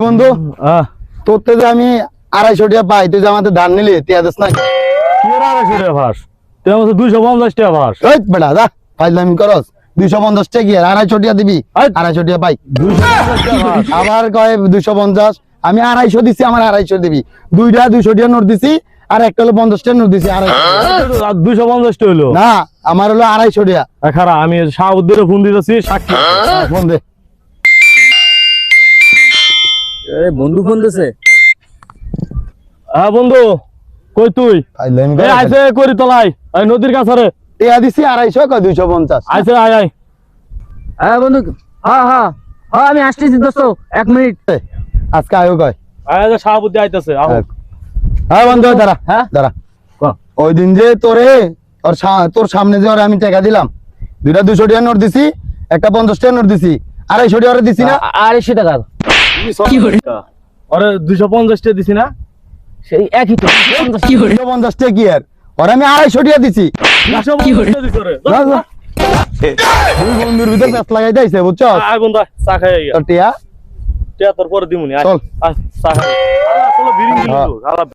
বন্ধু তোরতে যে আমি 250 টাকা পাই, তুই যে আমাদের ধান নিলি টিয়া দিস না? কি 250 টাকা ভাস? তুই আমাকে 250 টাকা ভাস? ওই বেটা দা ফাইজলামি করস। 250 টাকা কি আর 250 টাকা দিবি? 250 টাকা পাই। 250 টাকা ভাস? আবার কয় 250, আমি 250 দিছি, আমার 250 দিবি। দুইটা 200 টাকা নোট দিছি আর একটা হলো 50 টাকা নোট দিছি। 250 টাকা হলো না, আমার হলো 250 টাকা। খারাপ, আমি শাহাবুদ্দিনের ফোন দিতেছি, সাক্ষী। ফোন দে। বন্ধু ফোন দিছে। হ্যাঁ বন্ধু, কই তুই? ফাইজলামি এই কর। আইছে করি তলাই, এই নদীর কাছে। টিয়া দিছি 250, কয় 250। আইছে, আয় আয়। হ্যাঁ বন্ধু, হ্যাঁ হ্যাঁ হ্যাঁ আমি আসতেছি দোস্ত, 1 মিনিট। আজকে আয়ো কয়। আয় যে শাহাবুদ্দি আইতাছে, আহো। হ্যাঁ বন্ধু দাঁড়া, হ্যাঁ দাঁড়া। ক। ওই দিন যে তোর সামনে যে ওরে আমি টাকা দিলাম, দুইটা 200 টাকা নোট দিছি, একটা 50 টাকা নোট দিছি, 250 টাকা ওরে দিছি না? 250 টাকা। আরে 250 টাকা দিছি না? সেই একই তো। 250 টাকা কি আর, ওরে আমি 250 টাকা দিছি। 250 টাকা দিছ রে। যা, যা। দুই বন্ধুর ভিতর প্যাঁচ লাগাই দিয়েছে, বুঝছো? আয় বন্ধু, আয়, চা খাই আয়। তোর টিয়া টিয়া তোর পরে দিমুনি, আয়। চল। আয়, চা খাই। আলা চলো বিড়ি হ্যাঁ। দিলু, আলা